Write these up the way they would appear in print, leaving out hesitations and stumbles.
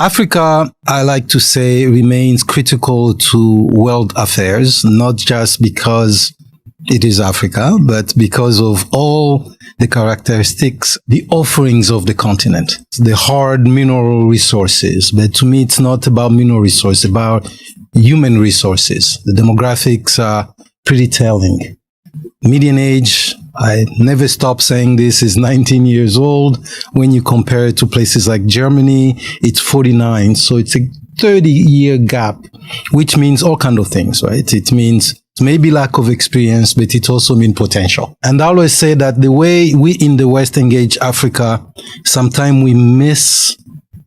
Africa, I like to say, remains critical to world affairs, not just because it is Africa, but because of all the characteristics, the offerings of the continent, the hard mineral resources. But to me, it's not about mineral resources, it's about human resources. The demographics are pretty telling. Median age, I never stop saying this, is 19 years old. When you compare it to places like Germany, it's 49. So it's a 30-year gap, which means all kinds of things, right? It means maybe lack of experience, but it also means potential. And I always say that the way we in the West engage Africa, sometimes we miss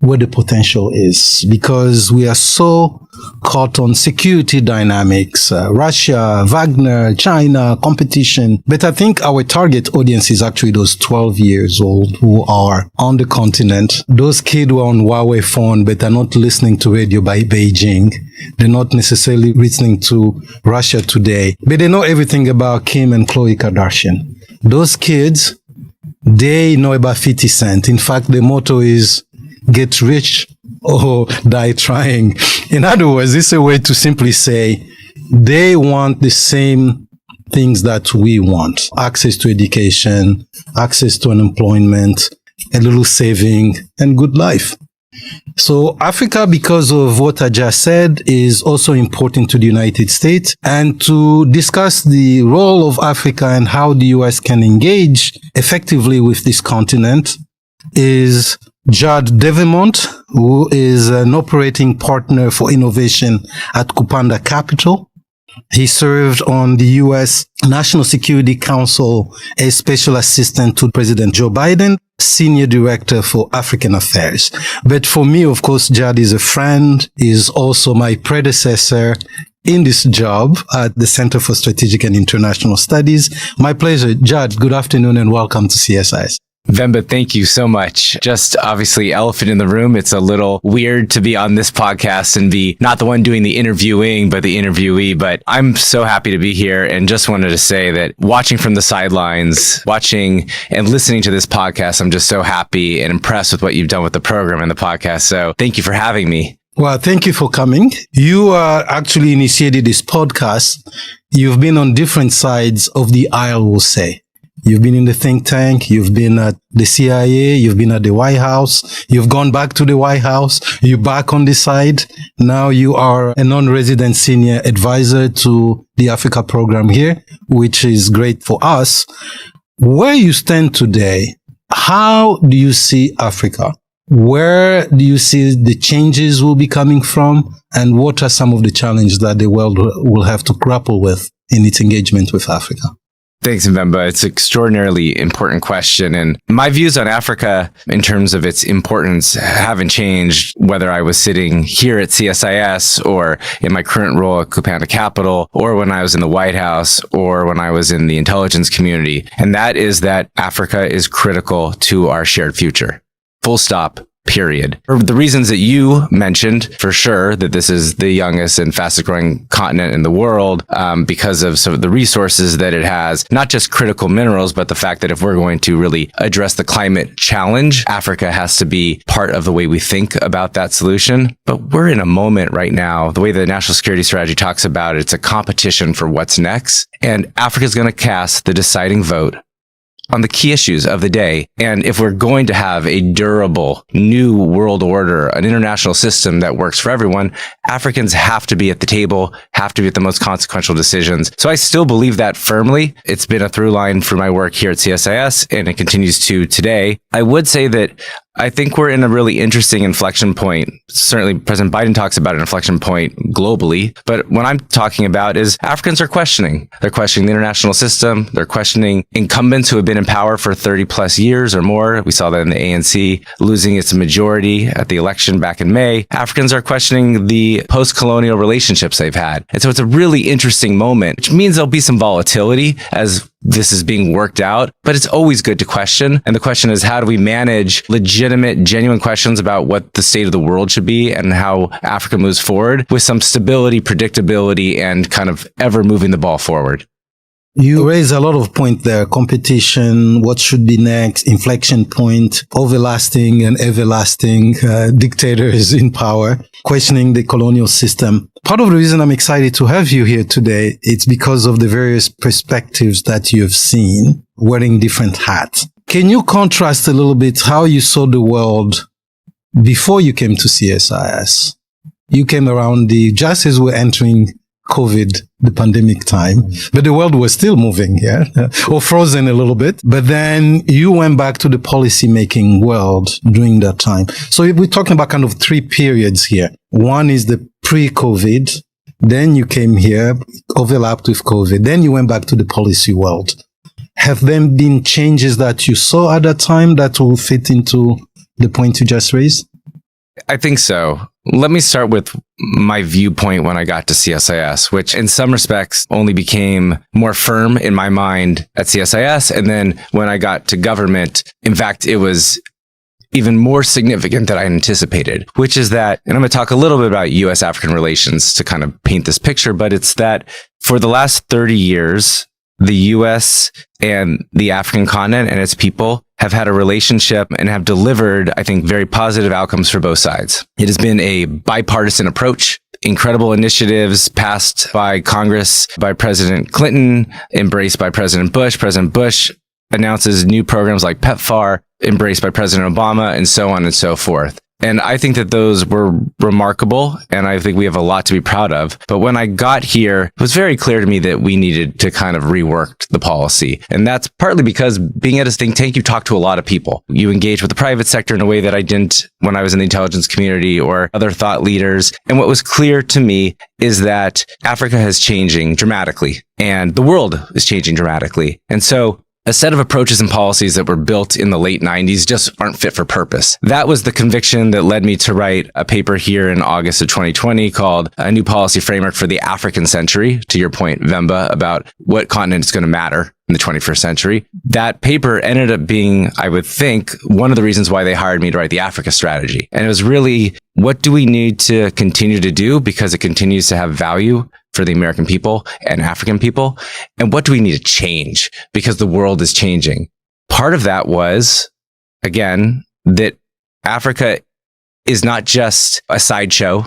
where the potential is because we are so caught on security dynamics, Russia, Wagner, China, competition. But I think our target audience is actually those 12 years old who are on the continent. Those kids who are on Huawei phone, but are not listening to radio by Beijing. They're not necessarily listening to Russia today, but they know everything about Kim and Khloe Kardashian. Those kids, they know about 50 Cent. In fact, the motto is get rich or die trying. In other words, it's a way to simply say they want the same things that we want. Access to education, access to employment, a little saving, and good life. So Africa, because of what I just said, is also important to the United States. And to discuss the role of Africa and how the U.S. can engage effectively with this continent is Judd Devermont, who is an operating partner for innovation at Kupanda Capital. He served on the U.S. National Security Council as Special Assistant to President Joe Biden, Senior Director for African Affairs. But for me, of course, Judd is a friend, is also my predecessor in this job at the Center for Strategic and International Studies. My pleasure. Judd, good afternoon and welcome to CSIS. Vemba, thank you so much. Just obviously elephant in the room. It's a little weird to be on this podcast and be not the one doing the interviewing, but the interviewee. But I'm so happy to be here and just wanted to say that watching from the sidelines, watching and listening to this podcast, I'm just so happy and impressed with what you've done with the program and the podcast. So thank you for having me. Well, thank you for coming. You actually initiated this podcast. You've been on different sides of the aisle, we'll say. You've been in the think tank, you've been at the CIA, you've been at the White House, you've gone back to the White House, you're back on this side. Now you are a non-resident senior advisor to the Africa program here, which is great for us. Where you stand today, how do you see Africa? Where do you see the changes will be coming from? And what are some of the challenges that the world will have to grapple with in its engagement with Africa? Thanks, Mbemba. It's an extraordinarily important question. And my views on Africa in terms of its importance haven't changed, whether I was sitting here at CSIS or in my current role at Kupanda Capital, or when I was in the White House, or when I was in the intelligence community. And that is that Africa is critical to our shared future. Full stop. Period. For the reasons that you mentioned, for sure, that this is the youngest and fastest growing continent in the world, because of some of the resources that it has, not just critical minerals, but the fact that if we're going to really address the climate challenge, Africa has to be part of the way we think about that solution. But we're in a moment right now, the way the national security strategy talks about it, it's a competition for what's next. And Africa is going to cast the deciding vote on the key issues of the day. And if we're going to have a durable new world order, an international system that works for everyone, Africans have to be at the table, have to be at the most consequential decisions. So I still believe that firmly. It's been a through line for my work here at CSIS, and it continues to today. I would say that I think we're in a really interesting inflection point. Certainly, President Biden talks about an inflection point globally. But what I'm talking about is Africans are questioning. They're questioning the international system. They're questioning incumbents who have been in power for 30 plus years or more. We saw that in the ANC losing its majority at the election back in May. Africans are questioning the post-colonial relationships they've had. And so it's a really interesting moment, which means there'll be some volatility as this is being worked out, but it's always good to question. And the question is, how do we manage legitimate, genuine questions about what the state of the world should be and how Africa moves forward with some stability, predictability, and kind of ever moving the ball forward? You raise a lot of points there. Competition, what should be next, inflection point, overlasting and everlasting dictators in power, questioning the colonial system. Part of the reason I'm excited to have you here today, it's because of the various perspectives that you've seen wearing different hats. Can you contrast a little bit how you saw the world before you came to CSIS? You came around just as we're entering COVID, the pandemic time, but the world was still moving, or frozen a little bit. But then you went back to the policy making world during that time. So we're talking about kind of three periods here. One is the pre-COVID. Then you came here, overlapped with COVID. Then you went back to the policy world. Have there been changes that you saw at that time that will fit into the point you just raised? I think so. Let me start with my viewpoint when I got to CSIS, which in some respects only became more firm in my mind at CSIS. And then when I got to government, in fact, it was even more significant than I anticipated, which is that, and I'm going to talk a little bit about U.S. African relations to kind of paint this picture, but it's that for the last 30 years, the U.S. and the African continent and its people have had a relationship and have delivered, I think, very positive outcomes for both sides. It has been a bipartisan approach, incredible initiatives passed by Congress, by President Clinton, embraced by President Bush. President Bush announces new programs like PEPFAR, embraced by President Obama, and so on and so forth. And I think that those were remarkable, and I think we have a lot to be proud of. But when I got here, it was very clear to me that we needed to kind of rework the policy. And that's partly because being at a think tank, you talk to a lot of people. You engage with the private sector in a way that I didn't when I was in the intelligence community or other thought leaders. And what was clear to me is that Africa is changing dramatically, and the world is changing dramatically. And so a set of approaches and policies that were built in the late 90s just aren't fit for purpose. That was the conviction that led me to write a paper here in August of 2020 called A New Policy Framework for the African Century, to your point, Vemba, about what continent is going to matter in the 21st century. That paper ended up being, I would think, one of the reasons why they hired me to write the Africa strategy. And it was really, what do we need to continue to do because it continues to have value for the American people and African people? And what do we need to change because the world is changing? Part of that was, again, that Africa is not just a sideshow.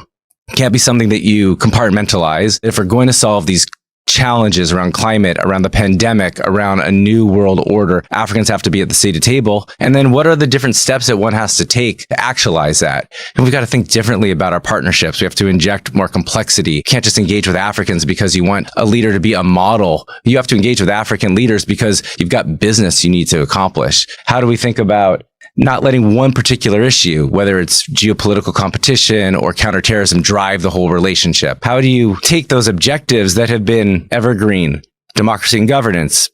It can't be something that you compartmentalize. If we're going to solve these challenges around climate, around the pandemic, around a new world order, Africans have to be at the seat of the table. And then what are the different steps that one has to take to actualize that? And we've got to think differently about our partnerships. We have to inject more complexity. You can't just engage with Africans because you want a leader to be a model. You have to engage with African leaders because you've got business you need to accomplish. How do we think about not letting one particular issue, whether it's geopolitical competition or counterterrorism, drive the whole relationship? How do you take those objectives that have been evergreen, democracy and governance,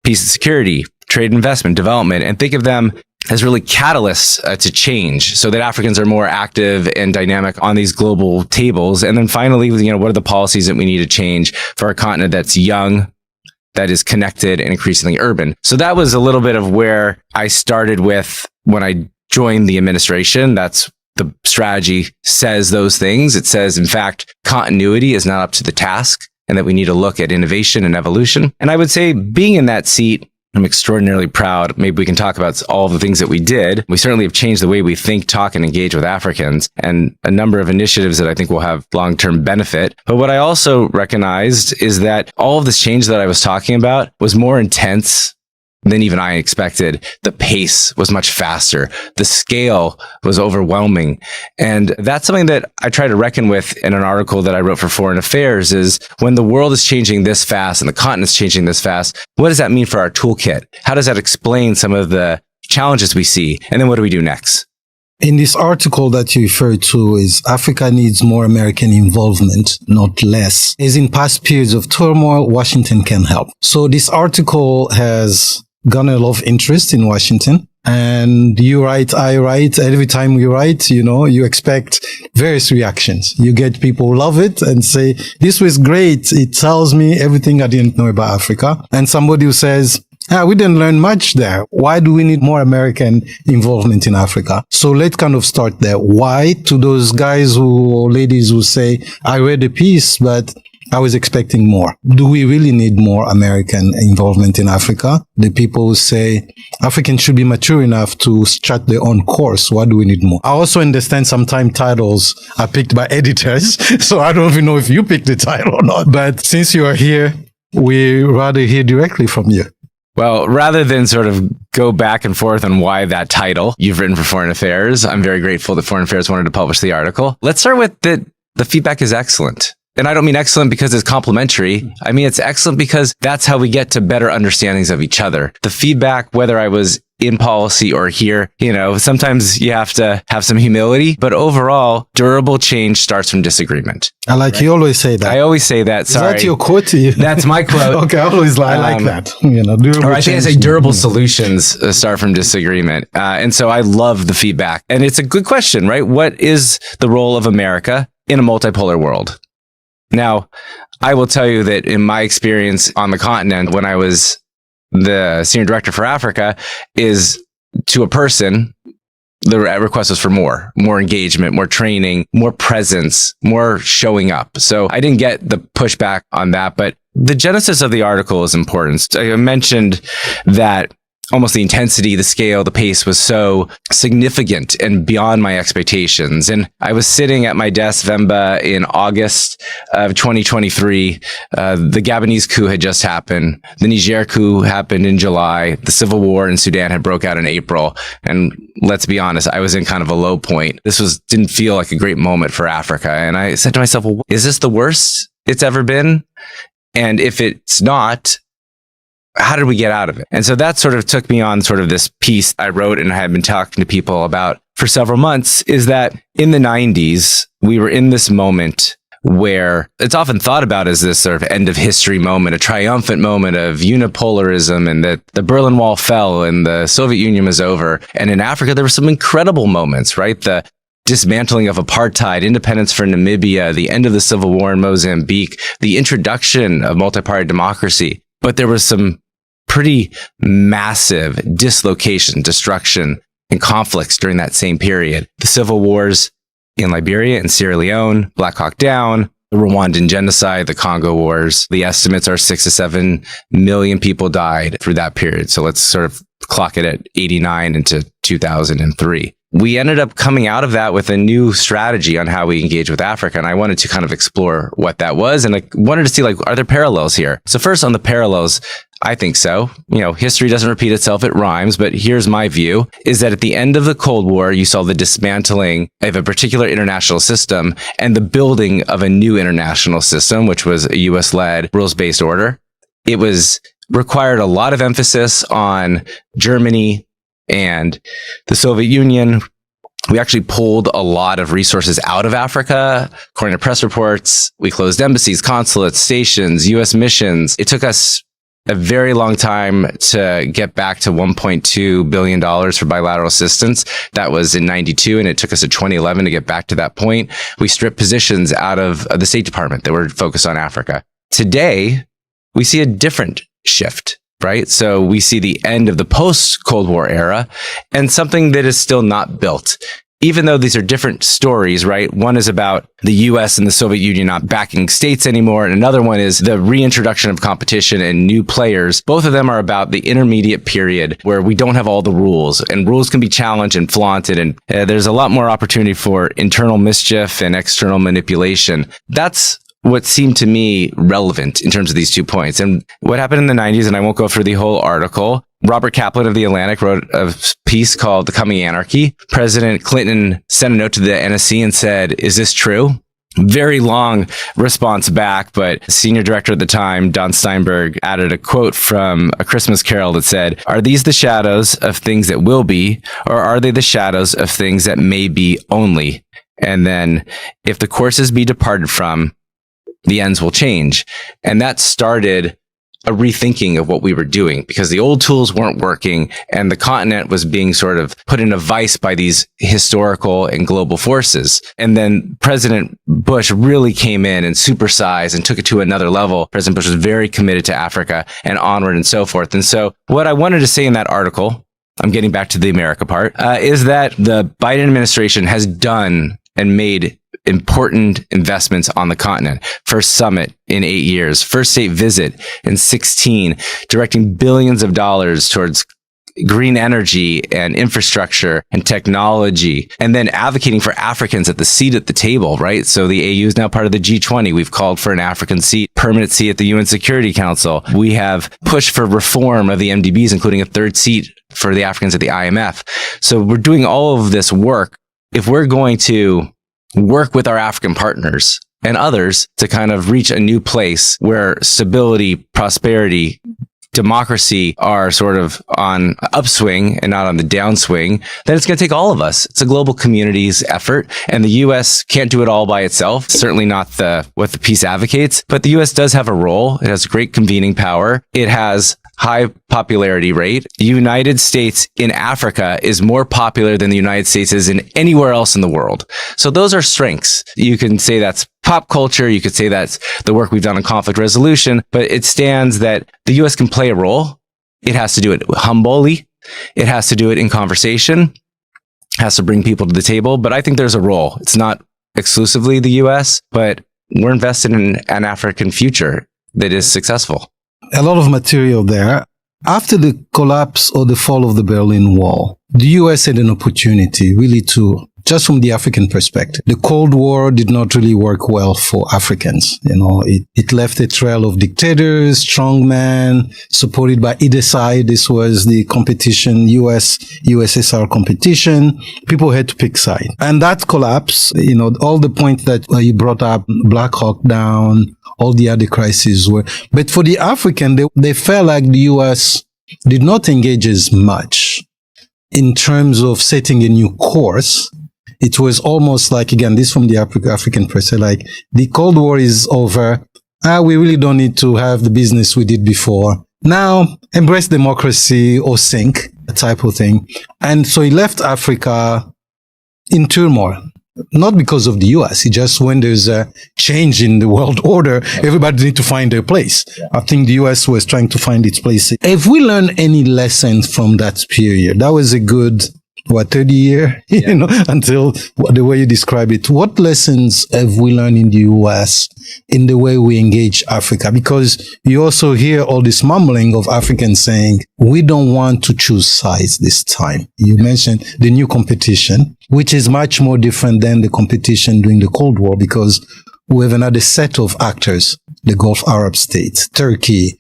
peace and security, trade and investment, development, and think of them as really catalysts to change so that Africans are more active and dynamic on these global tables? And then finally, what are the policies that we need to change for a continent that's young, that is connected and increasingly urban? So that was a little bit of where I started with when I joined the administration. That's the strategy says those things. It says, in fact, continuity is not up to the task and that we need to look at innovation and evolution. And I would say being in that seat, I'm extraordinarily proud. Maybe we can talk about all the things that we did. We certainly have changed the way we think, talk, and engage with Africans, and a number of initiatives that I think will have long-term benefit. But what I also recognized is that all of this change that I was talking about was more intense than even I expected. The pace was much faster. The scale was overwhelming. And that's something that I try to reckon with in an article that I wrote for Foreign Affairs is when the world is changing this fast and the continent is changing this fast, what does that mean for our toolkit? How does that explain some of the challenges we see? And then what do we do next? In this article that you refer to is Africa needs more American involvement, not less. As in past periods of turmoil, Washington can help. So this article has garnered a lot of interest in Washington. And you write, I write, every time we write, you expect various reactions. You get people who love it and say, this was great. It tells me everything I didn't know about Africa. And somebody who says, we didn't learn much there. Why do we need more American involvement in Africa? So let's kind of start there. Why? To those guys or ladies who say, I read the piece, but I was expecting more. Do we really need more American involvement in Africa? The people say Africans should be mature enough to chart their own course. Why do we need more? I also understand sometimes titles are picked by editors, so I don't even know if you picked the title or not. But since you are here, we rather hear directly from you. Well, rather than sort of go back and forth on why that title you've written for Foreign Affairs, I'm very grateful that Foreign Affairs wanted to publish the article. Let's start with the feedback is excellent. And I don't mean excellent because it's complimentary. I mean, it's excellent because that's how we get to better understandings of each other. The feedback, whether I was in policy or here, sometimes you have to have some humility, but overall, durable change starts from disagreement. I like, right? You always say that. I always say that. Sorry. Is that your quote? That's my quote. Okay, I always like that. Durable or I think I say durable solutions start from disagreement. And so I love the feedback. And it's a good question, right? What is the role of America in a multipolar world? Now, I will tell you that in my experience on the continent, when I was the senior director for Africa, is to a person, the request was for more engagement, more training, more presence, more showing up. So I didn't get the pushback on that, but the genesis of the article is important. I mentioned that almost the intensity, the scale, the pace was so significant and beyond my expectations. And I was sitting at my desk, Vemba, in August of 2023. The Gabonese coup had just happened. The Niger coup happened in July. The civil war in Sudan had broke out in April. And let's be honest, I was in kind of a low point. This didn't feel like a great moment for Africa. And I said to myself, well, is this the worst it's ever been? And if it's not, how did we get out of it? And so that sort of took me on sort of this piece I wrote and I had been talking to people about for several months, is that in the 90s, we were in this moment where it's often thought about as this sort of end of history moment, a triumphant moment of unipolarism, and that the Berlin Wall fell and the Soviet Union was over. And in Africa, there were some incredible moments, right? The dismantling of apartheid, independence for Namibia, the end of the civil war in Mozambique, the introduction of multi-party democracy. But there was some pretty massive dislocation, destruction, and conflicts during that same period. The civil wars in Liberia and Sierra Leone, Black Hawk Down, the Rwandan genocide, the Congo wars. The estimates are 6 to 7 million people died through that period. So let's sort of clock it at 89 into 2003. We ended up coming out of that with a new strategy on how we engage with Africa. And I wanted to kind of explore what that was. And I wanted to see, are there parallels here? So first on the parallels, I think so. History doesn't repeat itself, it rhymes. But here's my view, is that at the end of the Cold War, you saw the dismantling of a particular international system and the building of a new international system, which was a US-led rules-based order. It required a lot of emphasis on Germany and the Soviet Union. We actually pulled a lot of resources out of Africa. According to press reports, we closed embassies, consulates, stations, US missions. It took us a very long time to get back to $1.2 billion for bilateral assistance. That was in 92, and it took us to 2011 to get back to that point. We stripped positions out of the State Department that were focused on Africa. Today, we see a different shift. Right? So we see the end of the post-Cold War era and something that is still not built. Even though these are different stories, right? One is about the US and the Soviet Union not backing states anymore. And another one is the reintroduction of competition and new players. Both of them are about the intermediate period where we don't have all the rules, and rules can be challenged and flaunted. And there's a lot more opportunity for internal mischief and external manipulation. That's what seemed to me relevant in terms of these 2 points. And what happened in the 90s, and I won't go through the whole article, Robert Kaplan of The Atlantic wrote a piece called The Coming Anarchy. President Clinton sent a note to the NSC and said, is this true? Very long response back, but senior director at the time, Don Steinberg, added a quote from A Christmas Carol that said, are these the shadows of things that will be, or are they the shadows of things that may be only? And then, if the courses be departed from, the ends will change. And that started a rethinking of what we were doing, because the old tools weren't working and the continent was being sort of put in a vice by these historical and global forces. And then President Bush really came in and supersized and took it to another level. President Bush was very committed to Africa and onward and so forth. And so what I wanted to say in that article, I'm getting back to the America part, is that the Biden administration has done and made important investments on the continent. First summit in 8 years, first state visit in 16, directing billions of dollars towards green energy and infrastructure and technology, and then advocating for Africans at the seat at the table, right? So the AU is now part of the G20. We've called for an African seat, permanent seat at the UN Security Council. We have pushed for reform of the MDBs, including a third seat for the Africans at the IMF. So we're doing all of this work. If we're going to work with our African partners and others to kind of reach a new place where stability, prosperity, democracy are sort of on upswing and not on the downswing, then it's going to take all of us. It's a global community's effort, and the U.S. can't do it all by itself. Certainly not what the peace advocates, but the U.S. does have a role. It has great convening power. It has high popularity rate. The United States in Africa is more popular than the United States is in anywhere else in the world. So those are strengths. You can say that's pop culture. You could say that's the work we've done on conflict resolution, but it stands that the U.S. can play a role. It has to do it humbly. It has to do it in conversation. It has to bring people to the table. But I think there's a role. It's not exclusively the U.S., but we're invested in an African future that is successful. A lot of material there. After the collapse or the fall of the Berlin Wall, the US had an opportunity really to, just from the African perspective, the Cold War did not really work well for Africans. It left a trail of dictators, strongmen, supported by either side. This was the competition, USSR competition. People had to pick side. And that collapse, all the points that you brought up, Black Hawk Down, all the other crises were. But for the African, they felt like the US did not engage as much in terms of setting a new course. It was almost like, again, this from the African press, like the Cold War is over. We really don't need to have the business we did before. Now, embrace democracy or sink, type of thing. And so he left Africa in turmoil. Not because of the US. It's just when there's a change in the world order, everybody needs to find their place. Yeah. I think the US was trying to find its place. If we learn any lessons from that period, that was a good, 30 year, until the way you describe it. What lessons have we learned in the US in the way we engage Africa? Because you also hear all this mumbling of Africans saying, we don't want to choose sides this time. You mentioned the new competition, which is much more different than the competition during the Cold War, because we have another set of actors, the Gulf Arab states, Turkey,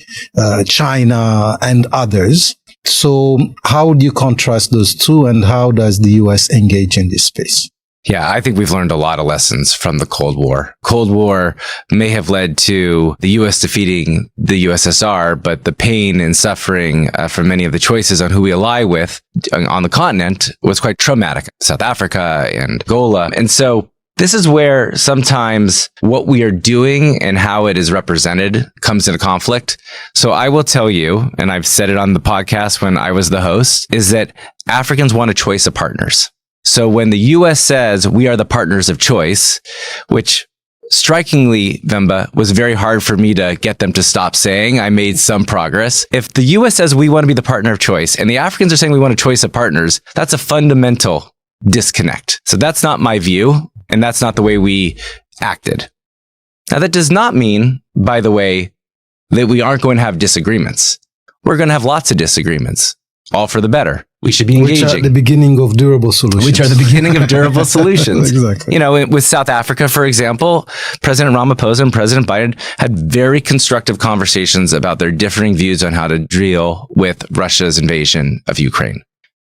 China, and others. So how do you contrast those two, and how does the U.S. engage in this space? Yeah, I think we've learned a lot of lessons from the Cold War. Cold War may have led to the U.S. defeating the USSR, but the pain and suffering from many of the choices on who we ally with on the continent was quite traumatic. South Africa and Angola. And so this is where sometimes what we are doing and how it is represented comes into conflict. So I will tell you, and I've said it on the podcast when I was the host, is that Africans want a choice of partners. So when the U.S. says we are the partners of choice, which strikingly, Vemba, was very hard for me to get them to stop saying. I made some progress. If the U.S. says we want to be the partner of choice and the Africans are saying we want a choice of partners, that's a fundamental disconnect. So that's not my view, and that's not the way we acted. Now, that does not mean, by the way, that we aren't going to have disagreements. We're going to have lots of disagreements, all for the better. We should be engaging. Which are the beginning of durable solutions. Exactly. With South Africa, for example, President Ramaphosa and President Biden had very constructive conversations about their differing views on how to deal with Russia's invasion of Ukraine.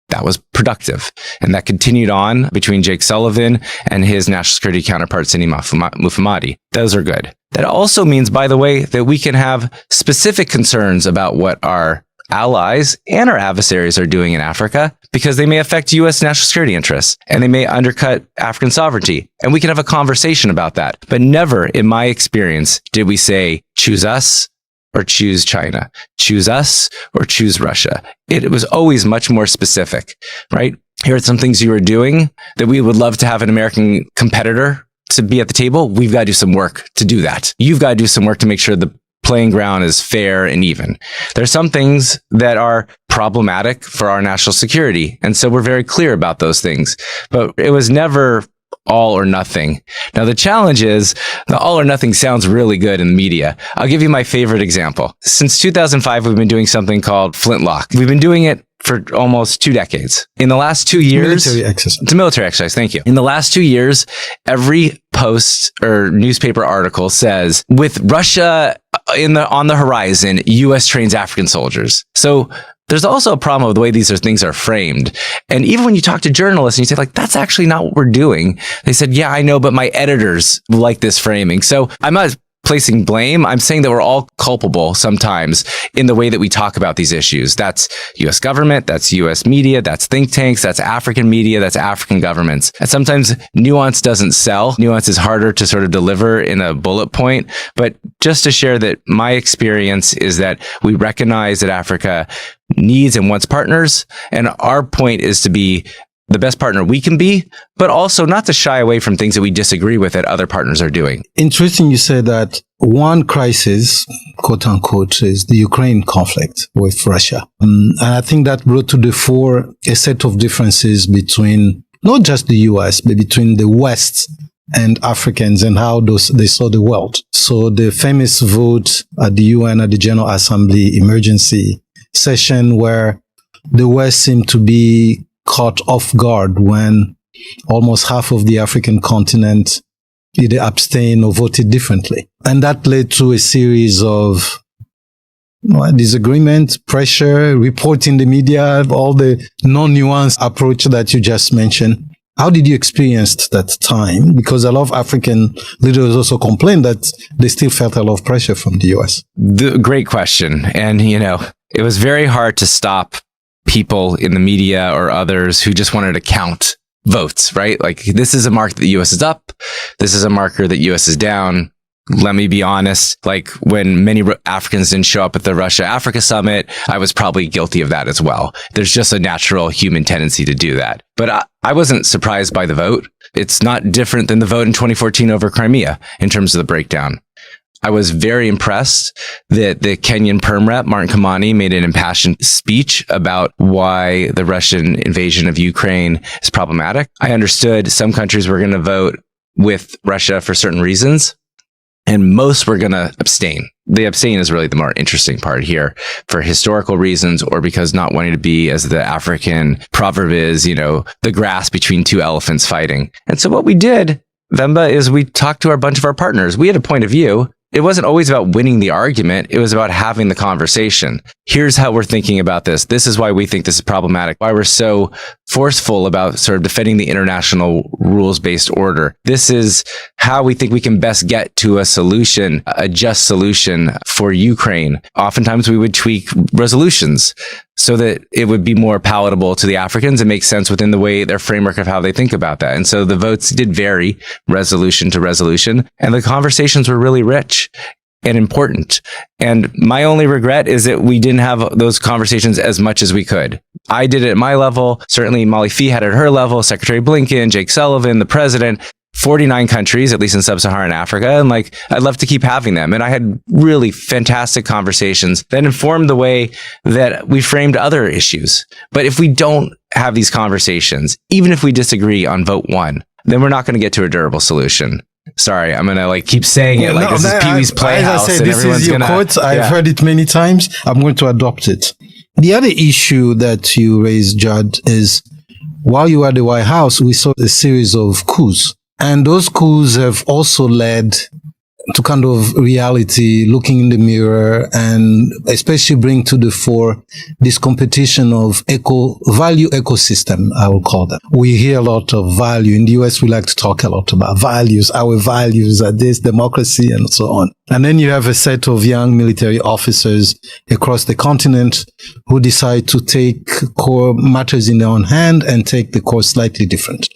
That was productive. And that continued on between Jake Sullivan and his national security counterpart, Sini Mufamadi. Those are good. That also means, by the way, that we can have specific concerns about what our allies and our adversaries are doing in Africa, because they may affect U.S. national security interests and they may undercut African sovereignty. And we can have a conversation about that. But never, in my experience, did we say, choose us or choose China, choose us or choose Russia. It was always much more specific, right? Here are some things you are doing that we would love to have an American competitor to be at the table. We've got to do some work to do that. You've got to do some work to make sure the playing ground is fair and even. There's some things that are problematic for our national security. And so we're very clear about those things. But it was never all or nothing. Now, the challenge is the all or nothing sounds really good in the media. I'll give you my favorite example. Since 2005, we've been doing something called Flintlock. We've been doing it for almost 2 decades. In the last 2 years, military exercise. It's a military exercise. Thank you. In the last 2 years, every post or newspaper article says, with Russia on the horizon, U.S. trains African soldiers. So there's also a problem with the way these things are framed. And even when you talk to journalists and you say, like, that's actually not what we're doing, they said, yeah, I know, but my editors like this framing. So I'm not placing blame. I'm saying that we're all culpable sometimes in the way that we talk about these issues. That's U.S. government, that's U.S. media, that's think tanks, that's African media, that's African governments. And sometimes nuance doesn't sell. Nuance is harder to sort of deliver in a bullet point. But just to share that my experience is that we recognize that Africa needs and wants partners. And our point is to be the best partner we can be, but also not to shy away from things that we disagree with that other partners are doing. Interesting you said that one crisis, quote unquote, is the Ukraine conflict with Russia. And I think that brought to the fore a set of differences between not just the US, but between the West and Africans and how they saw the world. So the famous vote at the UN at the General Assembly emergency session where the West seemed to be caught off guard when almost half of the African continent either abstained or voted differently. And that led to a series of disagreement, pressure, reporting the media, all the non-nuanced approach that you just mentioned. How did you experience that time? Because a lot of African leaders also complained that they still felt a lot of pressure from the US. Great question. And, it was very hard to stop people in the media or others who just wanted to count votes, right? Like, this is a marker that the U.S. is up. This is a marker that U.S. is down. Let me be honest. Like, when many Africans didn't show up at the Russia-Africa summit, I was probably guilty of that as well. There's just a natural human tendency to do that. But I wasn't surprised by the vote. It's not different than the vote in 2014 over Crimea in terms of the breakdown. I was very impressed that the Kenyan Perm Rep, Martin Kimani, made an impassioned speech about why the Russian invasion of Ukraine is problematic. I understood some countries were going to vote with Russia for certain reasons, and most were going to abstain. The abstain is really the more interesting part here for historical reasons or because not wanting to be, as the African proverb is, the grass between two elephants fighting. And so what we did, Vemba, is we talked to a bunch of our partners. We had a point of view. It wasn't always about winning the argument. It was about having the conversation. Here's how we're thinking about this. This is why we think this is problematic. Why we're so forceful about sort of defending the international rules-based order. This is how we think we can best get to a solution, a just solution for Ukraine. Oftentimes we would tweak resolutions so that it would be more palatable to the Africans and make sense within the way, their framework of how they think about that. And so the votes did vary resolution to resolution, and the conversations were really rich and important. And my only regret is that we didn't have those conversations as much as we could. I did it at my level. Certainly Molly Fee had it at her level, Secretary Blinken, Jake Sullivan, the president, 49 countries, at least in sub-Saharan Africa. And I'd love to keep having them. And I had really fantastic conversations that informed the way that we framed other issues. But if we don't have these conversations, even if we disagree on vote one, then we're not going to get to a durable solution. Sorry, I'm going to keep saying it this is Pee-wee's Playhouse. As I say, this is your quote. I've heard it many times. I'm going to adopt it. The other issue that you raised, Judd, is while you were at the White House, we saw a series of coups. And those coups have also led to kind of reality, looking in the mirror, and especially bring to the fore this competition of value ecosystem, I will call them. We hear a lot of value. In the US, we like to talk a lot about values. Our values are this, democracy, and so on. And then you have a set of young military officers across the continent who decide to take core matters in their own hand and take the course slightly different.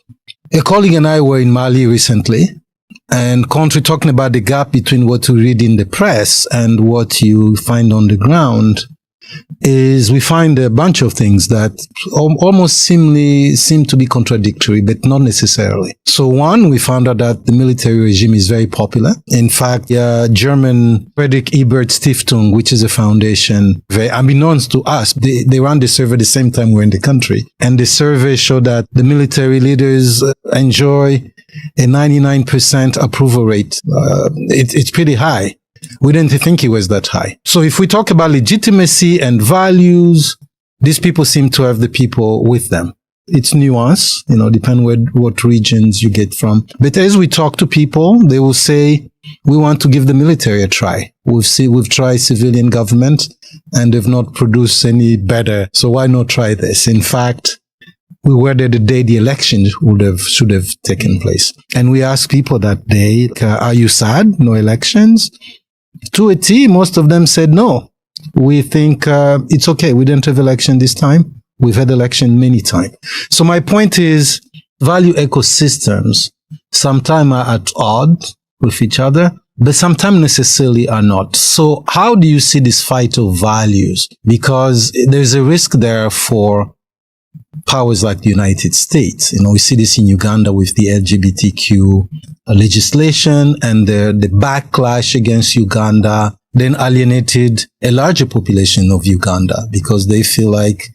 A colleague and I were in Mali recently, and talking about the gap between what you read in the press and what you find on the ground. is we find a bunch of things that almost seem to be contradictory, but not necessarily. So one, we found out that the military regime is very popular. In fact, German Friedrich Ebert Stiftung, which is a foundation, very unbeknownst to us, they ran the survey the same time we're in the country. And the survey showed that the military leaders enjoy a 99% approval rate. It's pretty high. We didn't think it was that high. So if we talk about legitimacy and values, these people seem to have the people with them. It's nuance, depending what regions you get from. But as we talk to people, they will say, we want to give the military a try. We've tried civilian government and they've not produced any better. So why not try this? In fact, we were there the day the election should have taken place. And we asked people that day, are you sad? No elections? To a T, most of them said no. We think it's okay. We didn't have election this time. We've had election many times. So my point is, value ecosystems sometimes are at odds with each other, but sometimes necessarily are not. So how do you see this fight of values? Because there's a risk there for powers like the United States. We see this in Uganda with the LGBTQ legislation and the backlash against Uganda then alienated a larger population of Uganda because they feel like,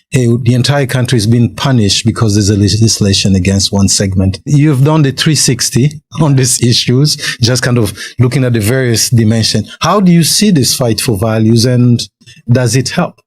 hey, the entire country is being punished because there's a legislation against one segment. You've done the 360 on these issues, just kind of looking at the various dimensions. How do you see this fight for values and does it help?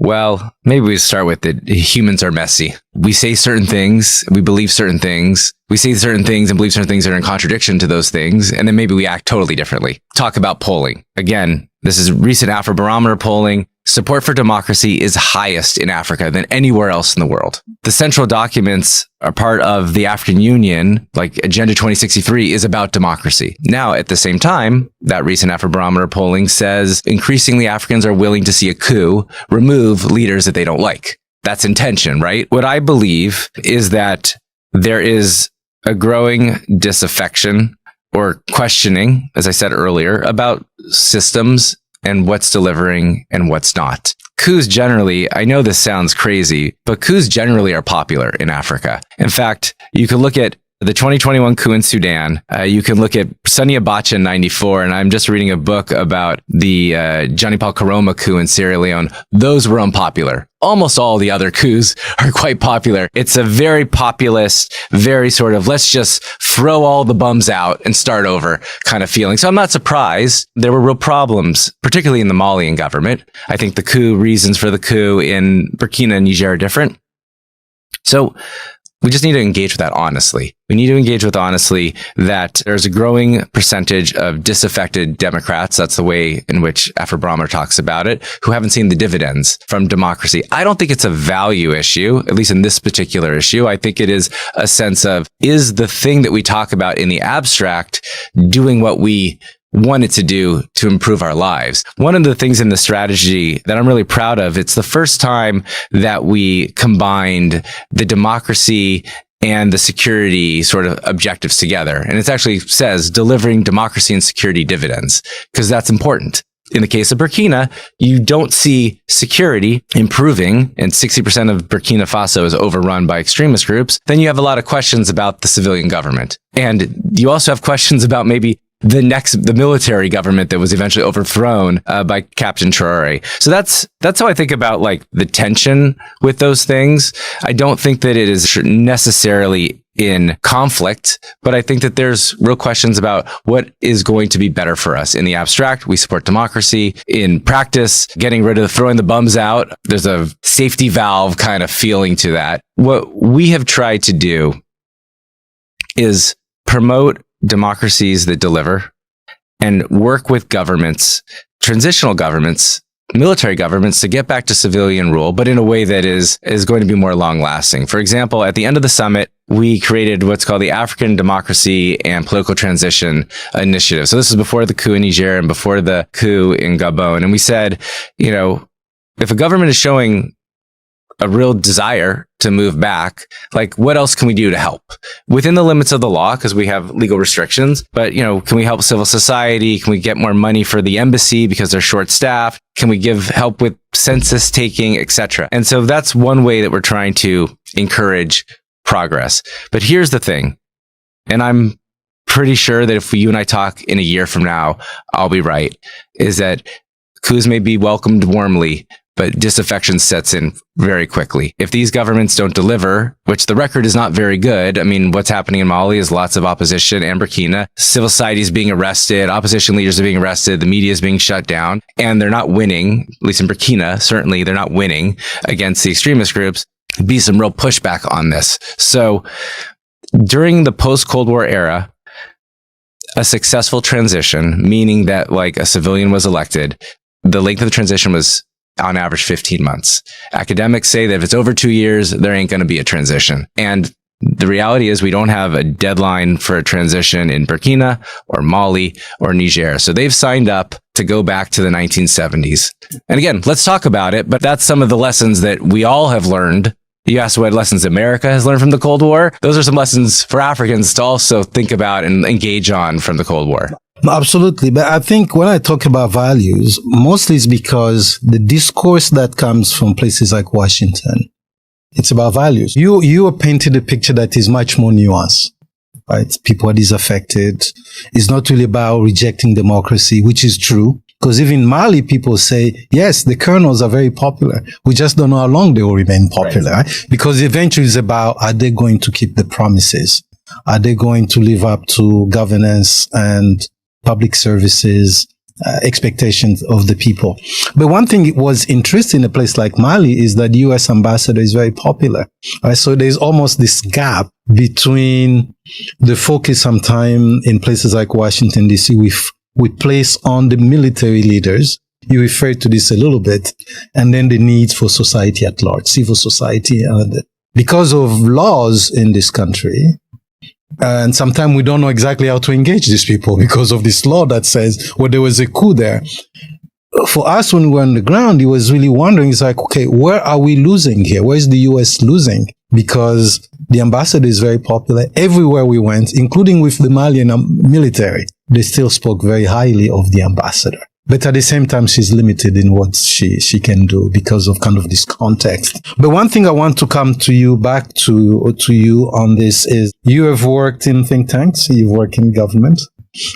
Well, maybe we start with that humans are messy. We say certain things, we believe certain things, we say certain things and believe certain things that are in contradiction to those things, and then maybe we act totally differently. Talk about polling. Again, this is recent Afrobarometer polling. Support for democracy is highest in Africa than anywhere else in the world. The central documents are part of the African Union, like Agenda 2063, is about democracy. Now, at the same time, that recent Afrobarometer polling says increasingly Africans are willing to see a coup remove leaders that they don't like. That's intention, right? What I believe is that there is a growing disaffection or questioning, as I said earlier, about systems and what's delivering and what's not. Coups generally, I know this sounds crazy, but coups generally are popular in Africa. In fact, you can look at the 2021 coup in Sudan. You can look at Sani Abacha in 94, and I'm just reading a book about the Johnny Paul Karoma coup in Sierra Leone. Those were unpopular. Almost all the other coups are quite popular. It's a very populist, very sort of, let's just throw all the bums out and start over kind of feeling. So I'm not surprised. There were real problems, particularly in the Malian government. I think the coup reasons for the coup in Burkina and Niger are different. So we just need to engage with that honestly. We need to engage with honestly that there's a growing percentage of disaffected Democrats, that's the way in which Afrobarometer talks about it, who haven't seen the dividends from democracy. I don't think it's a value issue, at least in this particular issue. I think it is a sense of, is the thing that we talk about in the abstract doing what we want it to do to improve our lives? One of the things in the strategy that I'm really proud of, it's the first time that we combined the democracy and the security sort of objectives together. And it actually says delivering democracy and security dividends, because that's important. In the case of Burkina, you don't see security improving, and 60% of Burkina Faso is overrun by extremist groups. Then you have a lot of questions about the civilian government. And you also have questions about maybe the military government that was eventually overthrown by Captain Traore. So that's how I think about like the tension with those things. I don't think that it is necessarily in conflict, but I think that there's real questions about what is going to be better for us. In the abstract, we support democracy. In practice, getting rid of throwing the bums out, there's a safety valve kind of feeling to that. What we have tried to do is promote democracies that deliver and work with governments, transitional governments, military governments, to get back to civilian rule, but in a way that is going to be more long lasting. For example, at the end of the summit, we created what's called the African Democracy and Political Transition Initiative. So this is before the coup in Niger and before the coup in Gabon. And we said, if a government is showing a real desire to move back. Like, what else can we do to help within the limits of the law? Because we have legal restrictions, but can we help civil society? Can we get more money for the embassy because they're short staffed? Can we give help with census taking, etc.? And so that's one way that we're trying to encourage progress. But here's the thing, and I'm pretty sure that if you and I talk in a year from now, I'll be right, is that coups may be welcomed warmly, but disaffection sets in very quickly. If these governments don't deliver, which the record is not very good, I mean, what's happening in Mali is lots of opposition, and Burkina. Civil society is being arrested, opposition leaders are being arrested, the media is being shut down, and they're not winning, at least in Burkina, certainly they're not winning against the extremist groups. Be some real pushback on this. So during the post-Cold War era, a successful transition, meaning that like a civilian was elected, the length of the transition was on average 15 months. Academics say that if it's over 2 years, there ain't going to be a transition. And the reality is we don't have a deadline for a transition in Burkina or Mali or Niger. So they've signed up to go back to the 1970s. And again, let's talk about it, but that's some of the lessons that we all have learned. You asked what lessons America has learned from the Cold War. Those are some lessons for Africans to also think about and engage on from the Cold War. Absolutely. But I think when I talk about values, mostly it's because the discourse that comes from places like Washington, it's about values. You are painted a picture that is much more nuanced, right? People are disaffected. It's not really about rejecting democracy, which is true. Because even in Mali, people say, yes, the colonels are very popular. We just don't know how long they will remain popular. Right? Because eventually it's about, are they going to keep the promises? Are they going to live up to governance and public services, expectations of the people? But one thing was interesting in a place like Mali is that the U.S. ambassador is very popular. Right? So there's almost this gap between the focus sometimes in places like Washington, D.C. we place on the military leaders. You referred to this a little bit, and then the needs for society at large, civil society. Because of laws in this country, and sometimes we don't know exactly how to engage these people because of this law that says, well, there was a coup there. For us, when we were on the ground, it was really wondering, it's like, okay, where are we losing here? Where is the U.S. losing? Because the ambassador is very popular. Everywhere we went, including with the Malian military, they still spoke very highly of the ambassador. But at the same time, she's limited in what she can do because of kind of this context. But one thing I want to come to you, back to you on this is you have worked in think tanks, you've worked in government,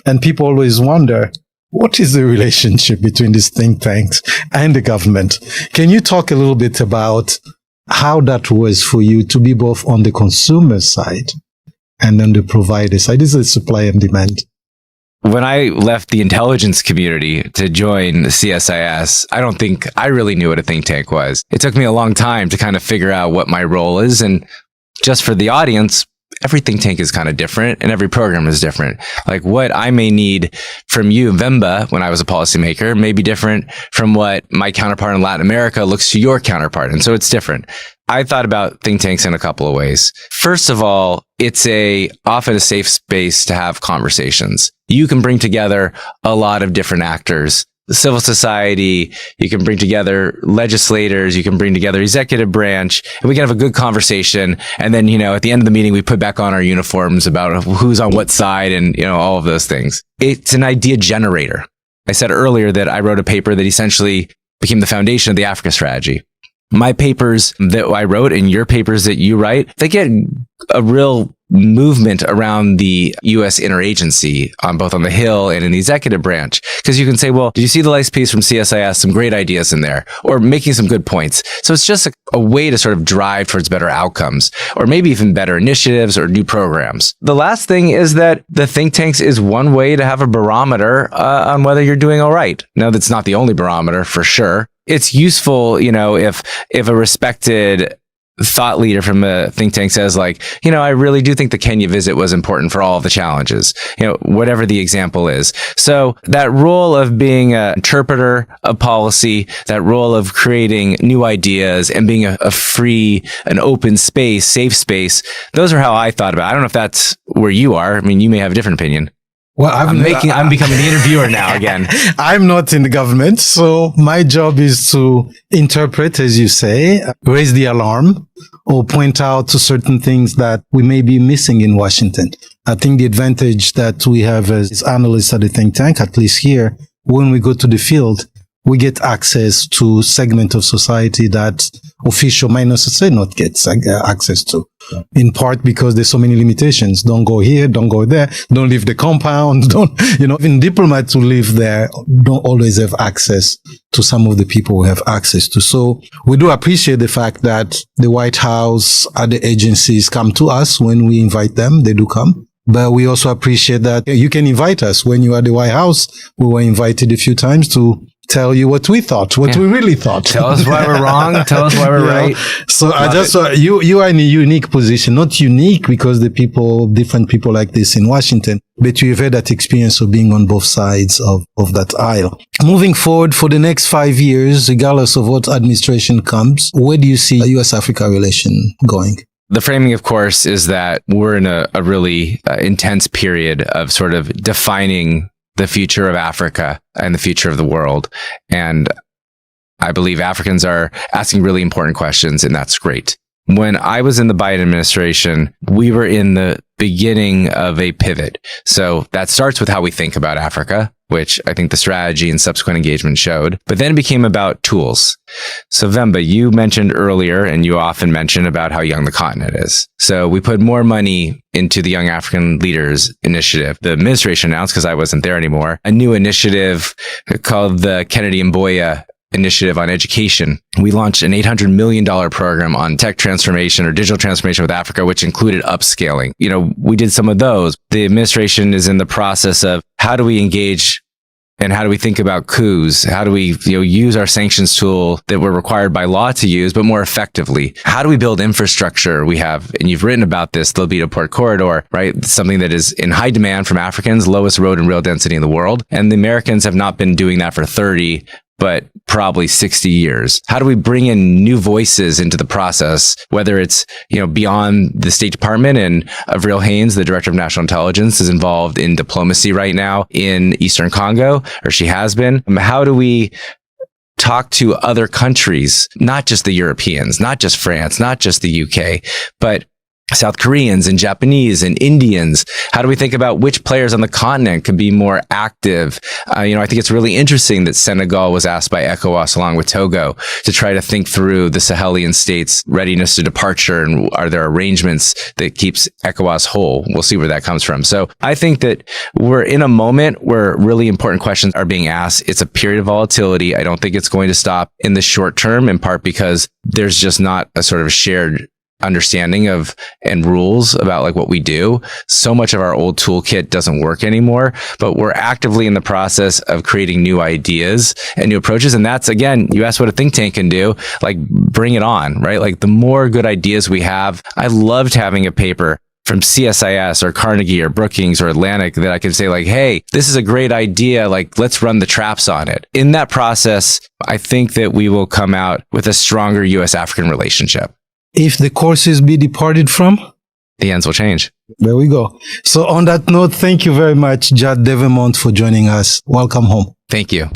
and people always wonder, what is the relationship between these think tanks and the government? Can you talk a little bit about how that was for you to be both on the consumer side and on the provider side? This is supply and demand. When I left the intelligence community to join CSIS, I don't think I really knew what a think tank was. It took me a long time to kind of figure out what my role is. And just for the audience, every think tank is kind of different and every program is different. Like what I may need from you, Vemba, when I was a policymaker, may be different from what my counterpart in Latin America looks to your counterpart. And so it's different. I thought about think tanks in a couple of ways. First of all, it's often a safe space to have conversations. You can bring together a lot of different actors. The civil society, you can bring together legislators, you can bring together executive branch, and we can have a good conversation. And then, at the end of the meeting, we put back on our uniforms about who's on what side and, all of those things. It's an idea generator. I said earlier that I wrote a paper that essentially became the foundation of the Africa strategy. My papers that I wrote and your papers that you write, they get a real movement around the U.S. interagency on both on the Hill and in the executive branch. Because you can say, well, did you see the last piece from CSIS? Some great ideas in there, or making some good points. So it's just a way to sort of drive towards better outcomes, or maybe even better initiatives or new programs. The last thing is that the think tanks is one way to have a barometer on whether you're doing all right. Now, that's not the only barometer for sure. It's useful, if a respected thought leader from a think tank says like, I really do think the Kenya visit was important for all of the challenges, whatever the example is. So that role of being an interpreter of policy, that role of creating new ideas and being a free, an open space, safe space, those are how I thought about it. I don't know if that's where you are. I mean, you may have a different opinion. Well, I'm becoming the interviewer now again. I'm not in the government, so my job is to interpret, as you say, raise the alarm, or point out to certain things that we may be missing in Washington. I think the advantage that we have as analysts at the think tank, at least here, when we go to the field, we get access to segment of society that official might not necessarily not get access to. In part because there's so many limitations. Don't go here, don't go there, don't leave the compound, even diplomats who live there don't always have access to some of the people we have access to. So we do appreciate the fact that the White House, other agencies come to us when we invite them. They do come. But we also appreciate that you can invite us when you are at the White House. We were invited a few times to tell you what we thought, we really thought. Tell us why we're wrong. Tell us why we're right. So you are in a unique position, not unique because different people like this in Washington, but you've had that experience of being on both sides of that aisle. Moving forward for the next 5 years, regardless of what administration comes, where do you see a U.S. Africa relation going? The framing, of course, is that we're in a really intense period of sort of defining the future of Africa and the future of the world. And I believe Africans are asking really important questions, and that's great. When I was in the Biden administration, we were in the beginning of a pivot. So that starts with how we think about Africa, which I think the strategy and subsequent engagement showed, but then it became about tools. So Vemba, you mentioned earlier, and you often mention about how young the continent is. So we put more money into the Young African Leaders Initiative. The administration announced, because I wasn't there anymore, a new initiative called the Kennedy Mboya Initiative on Education. We launched an $800 million program on tech transformation or digital transformation with Africa, which included upscaling. We did some of those. The administration is in the process of how do we engage and how do we think about coups? How do we use our sanctions tool that we're required by law to use, but more effectively? How do we build infrastructure? We have, and you've written about this, the Lobito Port Corridor, right? Something that is in high demand from Africans, lowest road and rail density in the world. And the Americans have not been doing that for 30, but probably 60 years. How do we bring in new voices into the process, whether it's, beyond the State Department, and Avril Haines, the Director of National Intelligence, is involved in diplomacy right now in Eastern Congo, or she has been. How do we talk to other countries, not just the Europeans, not just France, not just the UK, but South Koreans and Japanese and Indians? How do we think about which players on the continent could be more active? I think it's really interesting that Senegal was asked by ECOWAS along with Togo to try to think through the Sahelian states' readiness to departure, and are there arrangements that keeps ECOWAS whole? We'll see where that comes from. So I think that we're in a moment where really important questions are being asked. It's a period of volatility. I don't think it's going to stop in the short term, in part because there's just not a sort of shared understanding of and rules about like what we do. So much of our old toolkit doesn't work anymore, but we're actively in the process of creating new ideas and new approaches. And that's, again, you asked what a think tank can do, like bring it on, right? Like the more good ideas we have, I loved having a paper from CSIS or Carnegie or Brookings or Atlantic that I could say like, hey, this is a great idea. Like, let's run the traps on it. In that process, I think that we will come out with a stronger U.S. African relationship. If the courses be departed from, the ends will change. There we go. So on that note, thank you very much, Judd Devermont, for joining us. Welcome home. Thank you.